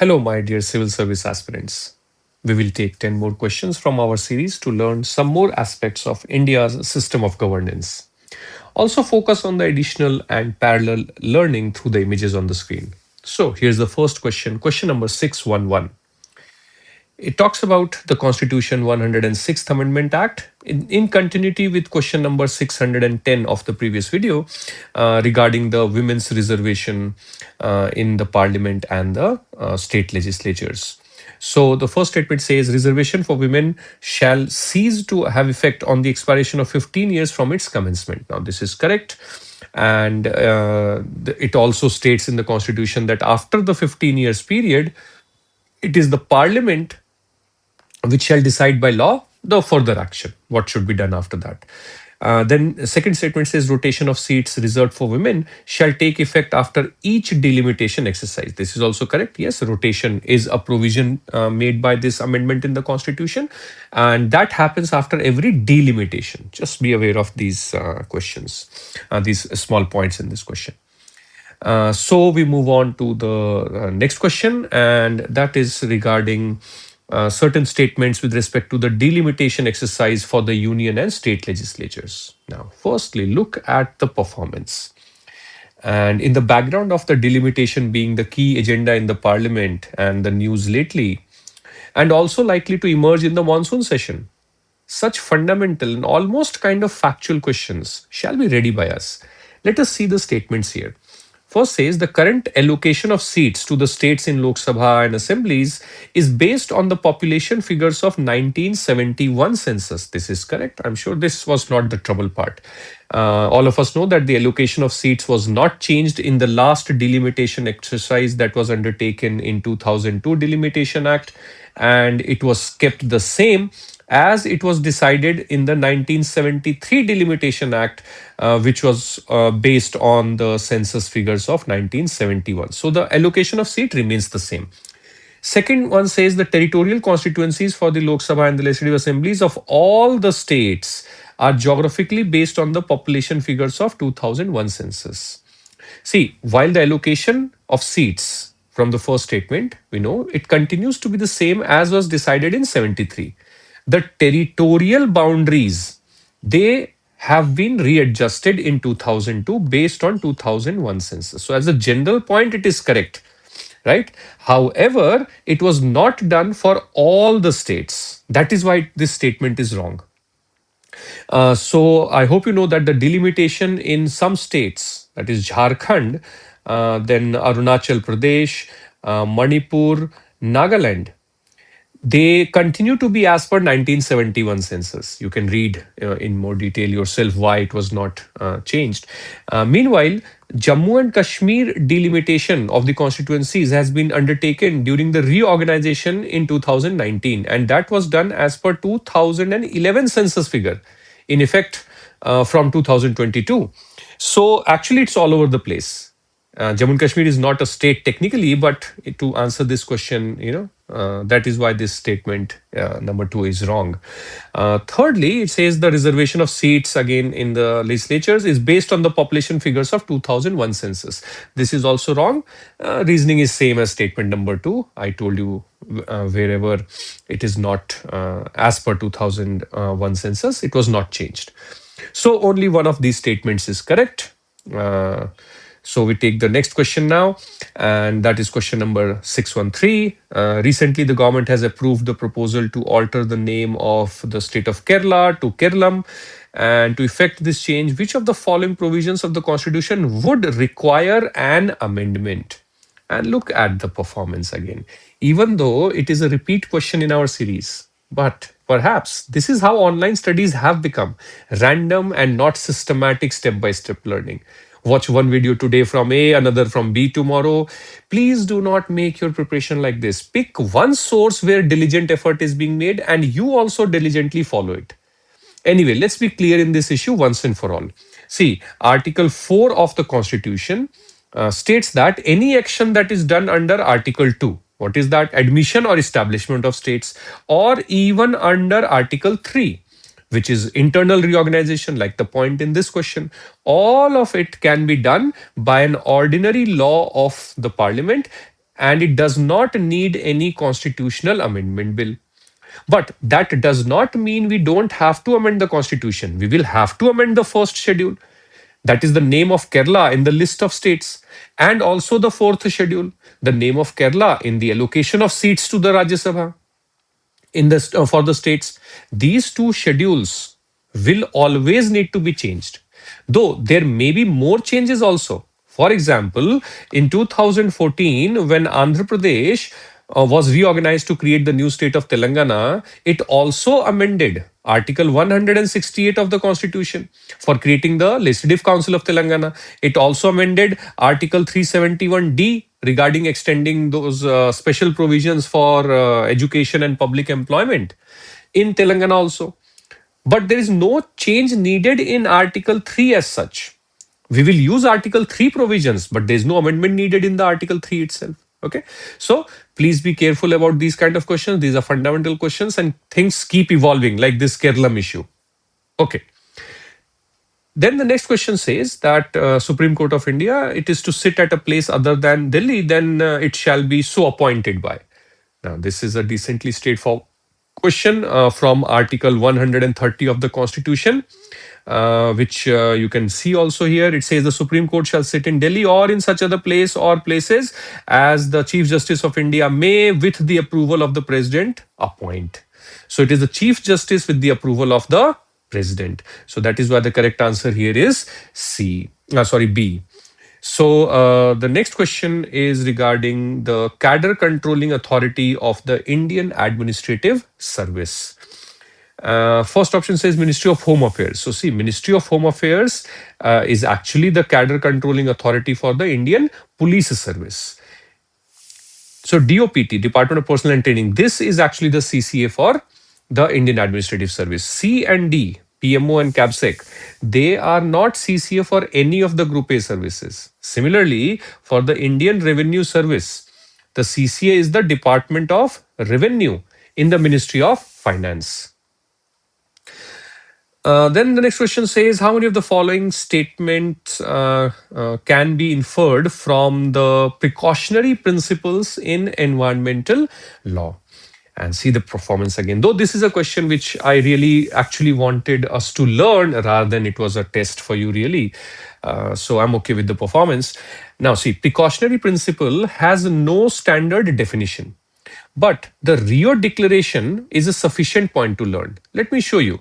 Hello, my dear civil service aspirants. We will take 10 more questions from our series to learn some more aspects of India's system of governance. Also, focus on the additional and parallel learning through the images on the screen. So, here's the first question, question number 611. It talks about the Constitution 106th Amendment Act in continuity with question number 610 of the previous video regarding the women's reservation in the parliament and the state legislatures. So the first statement says reservation for women shall cease to have effect on the expiration of 15 years from its commencement. Now this is correct. And it also states in the constitution that after the 15 years period, it is the parliament which shall decide by law the further action, what should be done after that. Then the second statement says rotation of seats reserved for women shall take effect after each delimitation exercise. This is also correct. Yes, rotation is a provision made by this amendment in the constitution, and that happens after every delimitation. Just be aware of these questions, these small points in this question. So we move on to the next question, and that is regarding certain statements with respect to the delimitation exercise for the union and state legislatures. Now, firstly, look at the performance. And in the background of the delimitation being the key agenda in the parliament and the news lately, and also likely to emerge in the monsoon session, such fundamental and almost kind of factual questions shall be ready by us. Let us see the statements here. First says the current allocation of seats to the states in Lok Sabha and assemblies is based on the population figures of 1971 census. This is correct. I'm sure this was not the trouble part. All of us know that the allocation of seats was not changed in the last delimitation exercise that was undertaken in 2002 Delimitation Act, and it was kept the same as it was decided in the 1973 Delimitation Act, which was based on the census figures of 1971. So the allocation of seat remains the same. Second one says the territorial constituencies for the Lok Sabha and the legislative assemblies of all the states are geographically based on the population figures of 2001 census. See, while the allocation of seats from the first statement, we know it continues to be the same as was decided in 73. The territorial boundaries, they have been readjusted in 2002 based on 2001 census. So as a general point, it is correct, right? However, it was not done for all the states. That is why this statement is wrong. So I hope you know that the delimitation in some states, that is Jharkhand, then Arunachal Pradesh, Manipur, Nagaland, they continue to be as per 1971 census. You can read in more detail yourself why it was not changed. Meanwhile, Jammu and Kashmir delimitation of the constituencies has been undertaken during the reorganization in 2019, and that was done as per 2011 census figure, in effect from 2022. So actually, it's all over the place. Jammu and Kashmir is not a state technically, but to answer this question, that is why this statement number 2 is wrong. Thirdly, it says the reservation of seats again in the legislatures is based on the population figures of 2001 census. This is also wrong. Reasoning is same as statement number 2. I told you wherever it is not as per 2001 census, it was not changed. So only one of these statements is correct. So we take the next question now, and that is question number 613. Recently, the government has approved the proposal to alter the name of the state of Kerala to Kerala. And to effect this change, which of the following provisions of the constitution would require an amendment? And look at the performance again. Even though it is a repeat question in our series, but perhaps this is how online studies have become random and not systematic step-by-step learning. Watch one video today from A, another from B tomorrow. Please do not make your preparation like this. Pick one source where diligent effort is being made and you also diligently follow it. Anyway, let's be clear in this issue once and for all. See, Article 4 of the Constitution states that any action that is done under Article 2, what is that? Admission or establishment of states, or even under Article 3, which is internal reorganization, like the point in this question, all of it can be done by an ordinary law of the parliament and it does not need any constitutional amendment bill. But that does not mean we don't have to amend the constitution. We will have to amend the first schedule. That is the name of Kerala in the list of states, and also the fourth schedule, the name of Kerala in the allocation of seats to the Rajya Sabha in the for the states. These two schedules will always need to be changed, though there may be more changes also. For example, in 2014, when Andhra Pradesh was reorganized to create the new state of Telangana, it also amended Article 168 of the Constitution for creating the Legislative Council of Telangana. It also amended Article 371D regarding extending those special provisions for education and public employment in Telangana also. But there is no change needed in Article 3 as such. We will use Article 3 provisions, but there is no amendment needed in the Article 3 itself. Okay. So please be careful about these kind of questions. These are fundamental questions and things keep evolving, like this Kerala issue. Okay. Then the next question says that Supreme Court of India, it is to sit at a place other than Delhi, then it shall be so appointed by. Now, this is a decently straightforward question from Article 130 of the Constitution, which you can see also here. It says the Supreme Court shall sit in Delhi or in such other place or places as the Chief Justice of India may, with the approval of the President, appoint. So it is the Chief Justice with the approval of the President. So that is why the correct answer here is B. So the next question is regarding the cadre controlling authority of the Indian Administrative Service. First option says Ministry of Home Affairs. So see, Ministry of Home Affairs is actually the cadre controlling authority for the Indian Police Service. So DOPT, Department of Personnel and Training, this is actually the CCA for the Indian Administrative Service. C and D, PMO and CAPSEC, they are not CCA for any of the Group A services. Similarly, for the Indian Revenue Service, the CCA is the Department of Revenue in the Ministry of Finance. Then the next question says, how many of the following statements can be inferred from the precautionary principles in environmental law? And see the performance again. Though this is a question which I really actually wanted us to learn rather than it was a test for you really. So I'm okay with the performance. Now see, precautionary principle has no standard definition. But the Rio Declaration is a sufficient point to learn. Let me show you.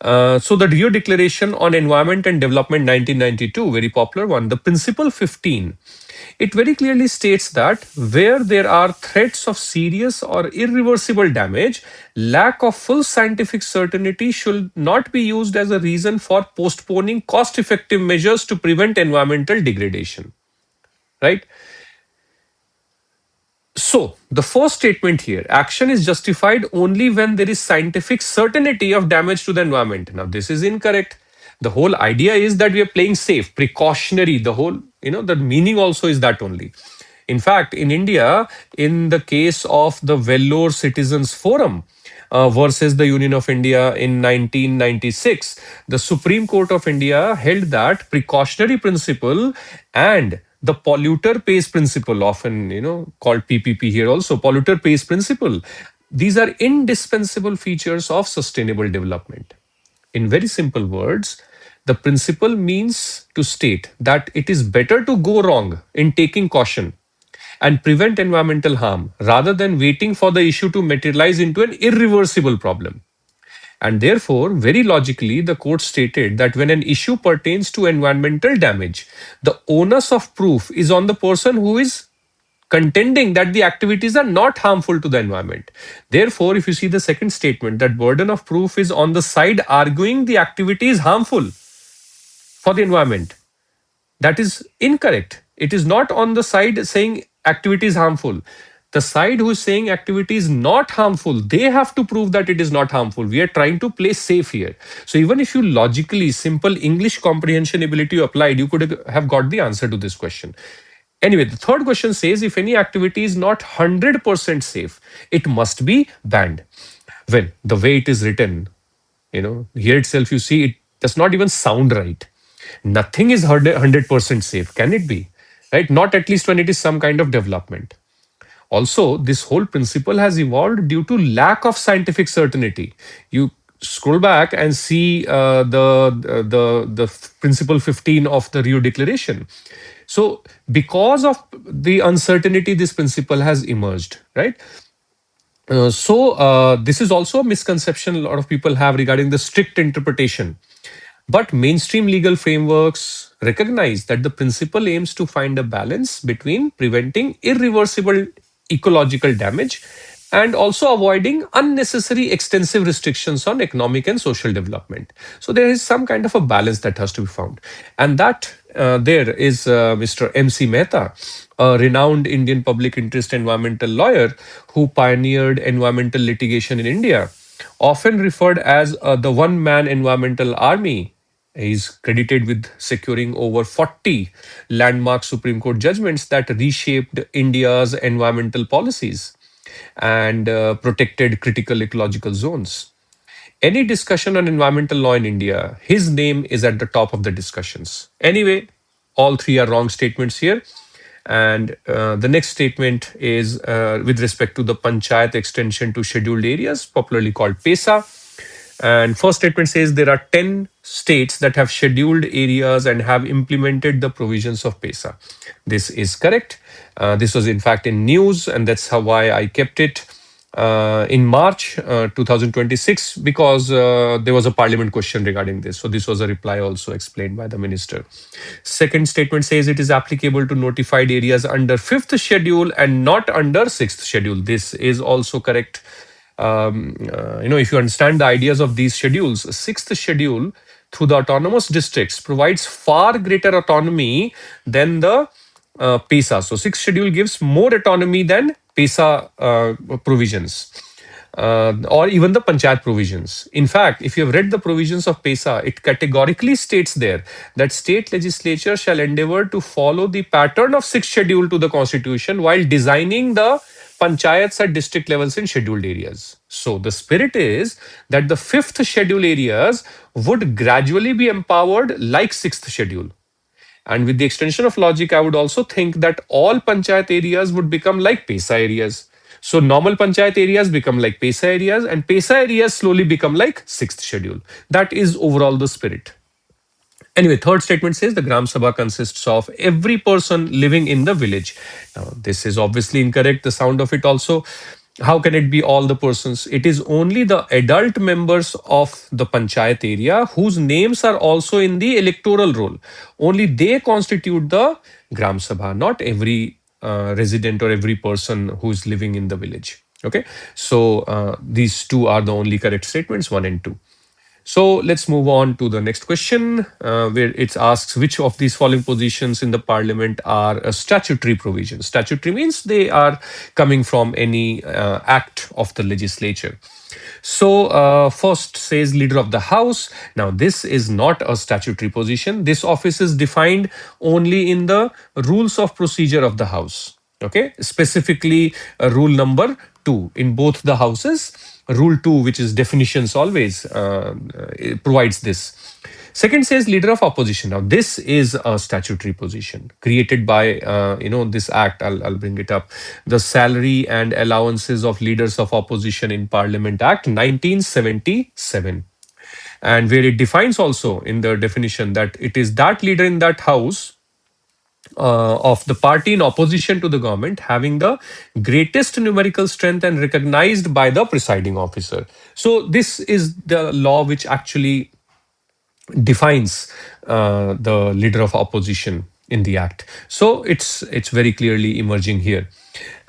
So the Rio Declaration on Environment and Development 1992, very popular one, the Principle 15, it very clearly states that where there are threats of serious or irreversible damage, lack of full scientific certainty should not be used as a reason for postponing cost-effective measures to prevent environmental degradation. Right? So, the first statement here, action is justified only when there is scientific certainty of damage to the environment. Now, this is incorrect. The whole idea is that we are playing safe, precautionary. The whole, the meaning also is that only. In fact, in India, in the case of the Vellore Citizens Forum versus the Union of India in 1996, the Supreme Court of India held that precautionary principle and the polluter pays principle, often called PPP here also, polluter pays principle, these are indispensable features of sustainable development. In very simple words, the principle means to state that it is better to go wrong in taking caution and prevent environmental harm rather than waiting for the issue to materialize into an irreversible problem. And therefore, very logically, the court stated that when an issue pertains to environmental damage, the onus of proof is on the person who is contending that the activities are not harmful to the environment. Therefore, if you see the second statement, that burden of proof is on the side arguing the activity is harmful for the environment. That is incorrect. It is not on the side saying activity is harmful. The side who is saying activity is not harmful, they have to prove that it is not harmful. We are trying to play safe here. So even if you logically, simple English comprehension ability applied, you could have got the answer to this question. Anyway, the third question says if any activity is not 100% safe, it must be banned. Well, the way it is written, here itself you see it does not even sound right. Nothing is 100% safe. Can it be? Right? Not at least when it is some kind of development. Also, this whole principle has evolved due to lack of scientific certainty. You scroll back and see the principle 15 of the Rio Declaration. So, because of the uncertainty, this principle has emerged, right? This is also a misconception a lot of people have regarding the strict interpretation. But mainstream legal frameworks recognize that the principle aims to find a balance between preventing irreversible ecological damage and also avoiding unnecessary extensive restrictions on economic and social development. So there is some kind of a balance that has to be found. And that there is Mr. M.C. Mehta, a renowned Indian public interest environmental lawyer who pioneered environmental litigation in India, often referred as the one man environmental army. He's credited with securing over 40 landmark Supreme Court judgments that reshaped India's environmental policies and protected critical ecological zones. Any discussion on environmental law in India, his name is at the top of the discussions. Anyway, all three are wrong statements here. And the next statement is with respect to the panchayat extension to scheduled areas, popularly called PESA. And first statement says there are 10 states that have scheduled areas and have implemented the provisions of PESA. This is correct. This was in fact in news, and that's how why I kept it in March 2026, because there was a parliament question regarding this. So this was a reply also explained by the minister. Second statement says it is applicable to notified areas under fifth schedule and not under sixth schedule. This is also correct. If you understand the ideas of these schedules, sixth schedule through the autonomous districts provides far greater autonomy than the PESA. So sixth schedule gives more autonomy than PESA provisions. Or even the panchayat provisions. In fact, if you have read the provisions of PESA, it categorically states there that state legislature shall endeavor to follow the pattern of sixth schedule to the constitution while designing the panchayats at district levels in scheduled areas. So the spirit is that the fifth schedule areas would gradually be empowered like sixth schedule. And with the extension of logic, I would also think that all panchayat areas would become like PESA areas. So normal panchayat areas become like PESA areas, and PESA areas slowly become like sixth schedule. That is overall the spirit. Anyway, third statement says the Gram Sabha consists of every person living in the village. Now, this is obviously incorrect. The sound of it also. How can it be all the persons? It is only the adult members of the panchayat area whose names are also in the electoral roll. Only they constitute the Gram Sabha, not every resident or every person who is living in the village. Okay, so these two are the only correct statements, 1 and 2. So let's move on to the next question, where it asks which of these following positions in the parliament are a statutory provision. Statutory means they are coming from any act of the legislature. So first says leader of the house. Now this is not a statutory position. This office is defined only in the rules of procedure of the house. Okay, specifically rule number 2 in both the houses. Rule 2, which is definitions always, it provides this. Second says leader of opposition. Now this is a statutory position created by this act. I'll bring it up. The Salary and Allowances of Leaders of Opposition in Parliament Act 1977, and where it defines also in the definition that it is that leader in that house of the party in opposition to the government having the greatest numerical strength and recognized by the presiding officer. So this is the law which actually defines the leader of opposition in the act. So it's very clearly emerging here.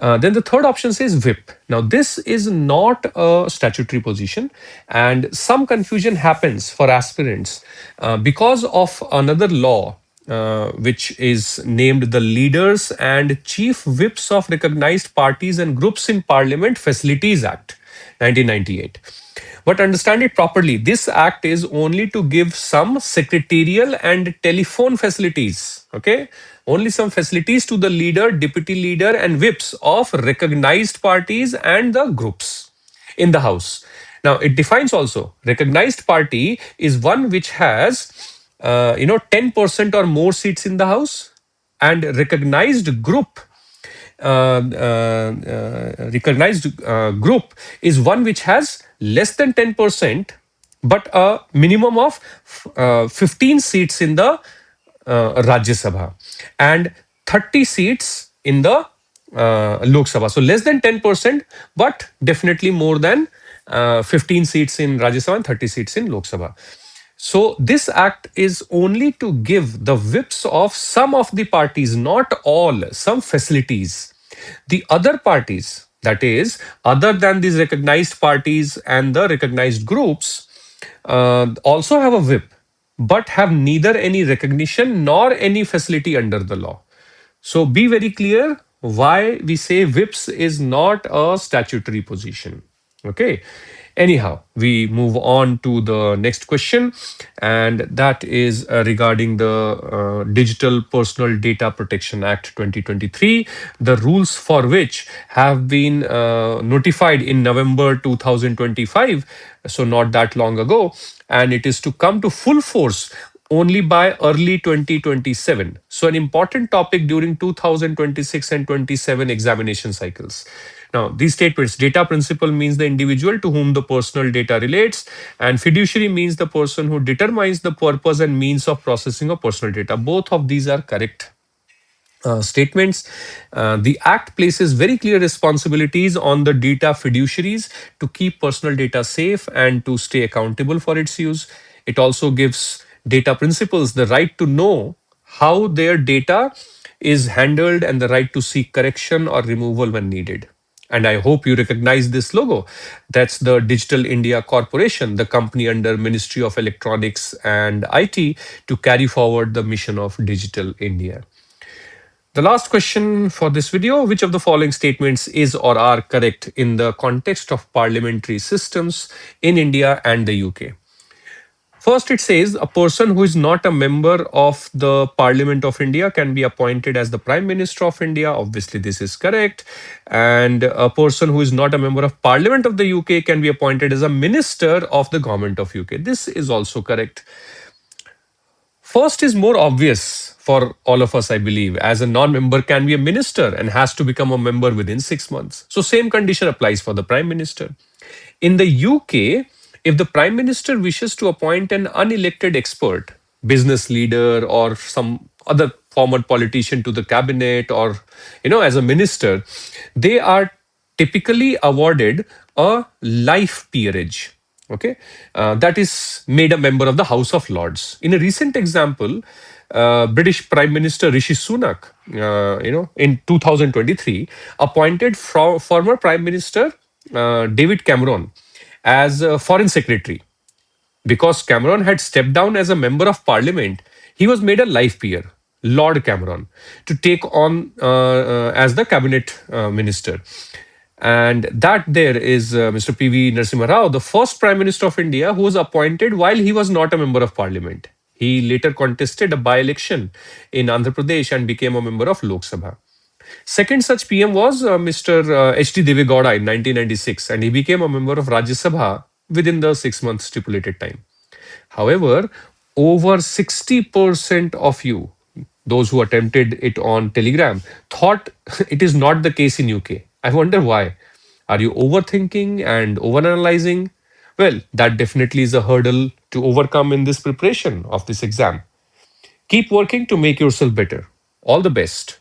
Then the third option says whip. Now this is not a statutory position, and some confusion happens for aspirants because of another law which is named the Leaders and Chief Whips of Recognized Parties and Groups in Parliament Facilities Act 1998. But understand it properly. This act is only to give some secretarial and telephone facilities. Okay. Only some facilities to the leader, deputy leader, and whips of recognized parties and the groups in the house. Now, it defines also recognized party is one which has, 10% or more seats in the house, and recognized group recognized group is one which has less than 10%, but a minimum of 15 seats in the Rajya Sabha and 30 seats in the Lok Sabha. So less than 10%, but definitely more than 15 seats in Rajya Sabha and 30 seats in Lok Sabha. So this act is only to give the whips of some of the parties, not all, some facilities. The other parties, that is, other than these recognized parties and the recognized groups, also have a whip, but have neither any recognition nor any facility under the law. So be very clear why we say whips is not a statutory position. Okay. Anyhow, we move on to the next question, and that is regarding the Digital Personal Data Protection Act 2023, the rules for which have been notified in November 2025, so not that long ago, and it is to come to full force only by early 2027. So, an important topic during 2026 and 27 examination cycles. Now, these statements, data principal means the individual to whom the personal data relates, and fiduciary means the person who determines the purpose and means of processing of personal data. Both of these are correct statements. The Act places very clear responsibilities on the data fiduciaries to keep personal data safe and to stay accountable for its use. It also gives data principals the right to know how their data is handled and the right to seek correction or removal when needed. And I hope you recognize this logo. That's the Digital India Corporation, the company under Ministry of Electronics and IT, to carry forward the mission of Digital India. The last question for this video, which of the following statements is or are correct in the context of parliamentary systems in India and the UK? First, it says a person who is not a member of the Parliament of India can be appointed as the Prime Minister of India. Obviously, this is correct. And a person who is not a member of Parliament of the UK can be appointed as a Minister of the Government of UK. This is also correct. First is more obvious for all of us, I believe, as a non-member can be a minister and has to become a member within 6 months. So same condition applies for the Prime Minister. In the UK, if the Prime Minister wishes to appoint an unelected expert, business leader or some other former politician to the cabinet or as a minister, they are typically awarded a life peerage. Okay, that is made a member of the House of Lords. In a recent example, British Prime Minister Rishi Sunak, in 2023, appointed former Prime Minister David Cameron as Foreign Secretary. Because Cameron had stepped down as a member of parliament, he was made a life peer, Lord Cameron, to take on as the cabinet minister. And that there is Mr. P.V. Narasimha Rao, the first Prime Minister of India who was appointed while he was not a member of parliament. He later contested a by-election in Andhra Pradesh and became a member of Lok Sabha. Second such PM was Mr. H.D. Devegowda in 1996, and he became a member of Rajya Sabha within the 6 month stipulated time. However, over 60% of you, those who attempted it on Telegram, thought it is not the case in UK. I wonder why. Are you overthinking and overanalyzing? Well, that definitely is a hurdle to overcome in this preparation of this exam. Keep working to make yourself better. All the best.